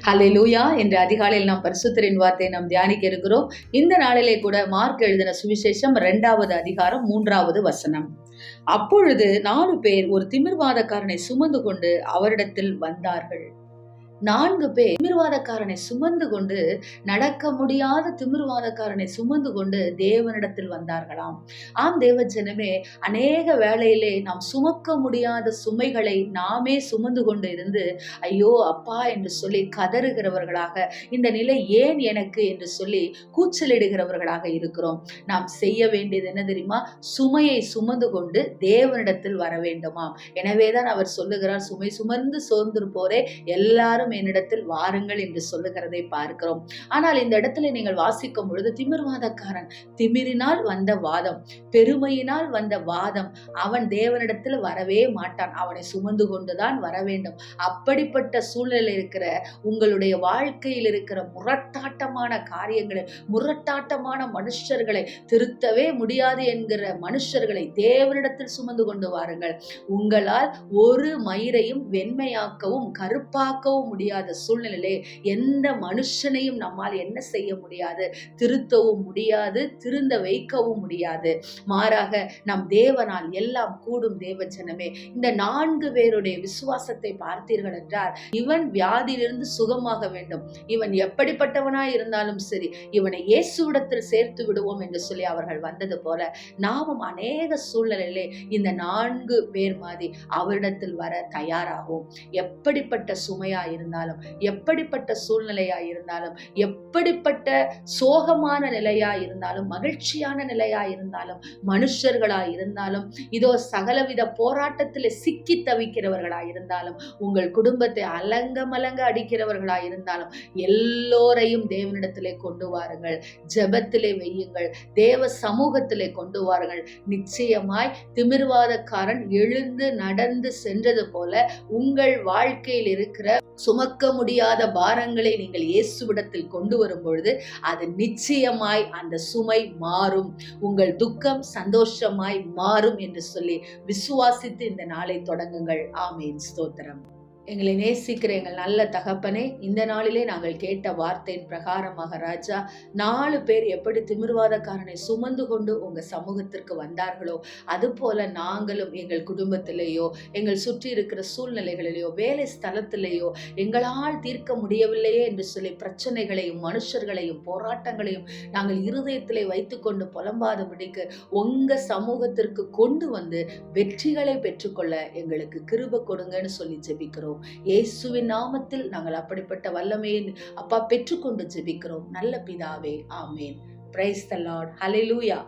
ஹல்லேலூயா! என்ற அதிகாலையில் நாம் பரிசுத்தரின் வார்த்தையை நாம் தியானிக்க இருக்கிறோம். இந்த நாளிலே கூட மார்க் எழுதின சுவிசேஷம் 2வது அதிகாரம் 3வது வசனம். அப்பொழுது 4 பேர் ஒரு திமிர்வாதக்காரனை சுமந்து கொண்டு அவரிடத்தில் வந்தார்கள். 4 பேர் திமிர்வாதக்காரனை சுமந்து கொண்டு, நடக்க முடியாத திமிர்வாதக்காரனை சுமந்து கொண்டு தேவனிடத்தில் வந்தார்களாம். ஆம் தேவ ஜனமே, அநேக வேளையிலே நாம் சுமக்க முடியாத சுமைகளை நாமே சுமந்து கொண்டு இருந்து, ஐயோ அப்பா என்று சொல்லி கதறுகிறவர்களாக, இந்த நிலை ஏன் எனக்கு என்று சொல்லி கூச்சலிடுகிறவர்களாக இருக்கிறோம். நாம் செய்ய வேண்டியது என்ன தெரியுமா? சுமையை சுமந்து கொண்டு தேவனிடத்தில் வர வேண்டுமாம். எனவேதான் அவர் சொல்லுகிறார், சுமை சுமந்து சோர்ந்திருப்போரே எல்லாரும் என்னிடத்தில் வாருங்கள் என்று சொல்லுகிறதை பார்க்கிறோம். ஆனால் இந்த இடத்துல நீங்கள் வாசிக்கும் பொழுது, திமிர்வாதக்காரன், திமிரினால் வந்த வாதம், பெருமையினால் வந்த வாதம், அவன் தேவனிடத்தில் வரவே மாட்டான். அவனை சுமந்து கொண்டுதான் வர வேண்டும். அப்படிப்பட்ட சூழ்நிலை இருக்கிற உங்களுடைய வாழ்க்கையில் இருக்கிற முரட்டாட்டமான காரியங்களை, முரட்டாட்டமான மனுஷர்களை, திருத்தவே முடியாது என்கிற மனுஷர்களை தேவனிடத்தில் சுமந்து கொண்டு வாருங்கள். உங்களால் ஒரு மயிரையும் வெண்மையாக்கவும் கருப்பாக்கவும் முடியாத சூழ்நிலையிலே எந்த மனுஷனையும் நம்மால் என்ன செய்ய முடியாது? திருத்தவும் முடியாது, திருந்த வைக்கவும் முடியாது. மாறாக நம் தேவனால் எல்லாம் கூடும். தேவ ஜனமே, இந்த 4 பேருடைய விசுவாசத்தை பார்த்தீர்கள் என்றால், இவன் வியாதியிலிருந்து சுகமாக வேண்டும், இவன் எப்படிப்பட்டவனாய் இருந்தாலும் சரி, இவனை இயேசுவிடத்தில் சேர்த்து விடுவோம் என்று சொல்லி அவர்கள் வந்தது போல, நாமும் அநேக சூழ்நிலையிலே இந்த 4 பேர் மாதிரி அவரிடத்தில் வர தயாராகும். எப்படிப்பட்ட சுமையா இருந்தாலும், எப்படிப்பட்ட சூழ்நிலையா இருந்தாலும், எப்படிப்பட்ட சோகமான நிலையா இருந்தாலும், மகிழ்ச்சியான நிலையா இருந்தாலும், மனுஷர்களா இருந்தாலும், இதோ சகலவித போராட்டத்திலே சிக்கி தவிக்கிறவர்களா இருந்தாலும், உங்கள் குடும்பத்தை அலங்க அடிக்கிறவர்களா இருந்தாலும், எல்லோரையும் தேவனிடத்திலே கொண்டு வாருங்கள். ஜெபத்திலே வையுங்கள், தேவ சமூகத்திலே கொண்டு வாருங்கள். நிச்சயமாய் திமிர்வாதக்காரன் எழுந்து நடந்து சென்றது போல உங்கள் வாழ்க்கையில் இருக்கிற சுமக்க முடியாத பாரங்களை நீங்கள் இயேசுவிடத்தில் கொண்டு வரும் பொழுது, அது நிச்சயமாய் அந்த சுமை மாறும். உங்கள் துக்கம் சந்தோஷமாய் மாறும் என்று சொல்லி விசுவாசித்து இந்த நாளை தொடங்குங்கள். ஆமேன். ஸ்தோத்திரம். எங்களை நேசிக்கிற எங்கள் நல்ல தகப்பனே, இந்த நாளிலே நாங்கள் கேட்ட வார்த்தையின் பிரகாரமாக ராஜா, 4 பேர் எப்படி திமிர்வாதக்காரனை சுமந்து கொண்டு உங்க சமூகத்திற்கு வந்தார்களோ, அது போல நாங்களும் எங்கள் குடும்பத்திலேயோ, எங்கள் சுற்றி இருக்கிற சூழ்நிலைகளிலேயோ, வேலை ஸ்தலத்திலேயோ எங்களால் தீர்க்க முடியவில்லையே என்று சொல்லி பிரச்சனைகளையும் மனுஷர்களையும் போராட்டங்களையும் நாங்கள் இருதயத்திலே வைத்துக்கொண்டு புலம்பாதபடிக்கு உங்க சமூகத்திற்கு கொண்டு வந்து வெற்றிகளை பெற்றுக்கொள்ள எங்களுக்கு கிருபை கொடுங்கன்னு சொல்லி ஜெபிக்கிறோம். இயேசுவின் நாமத்தில் நாங்கள் அப்படிப்பட்ட வல்லமையை அப்பா பெற்றுக்கொண்டு ஜெபிக்கிறோம் நல்ல பிதாவே. Amen. Praise the lord. Hallelujah.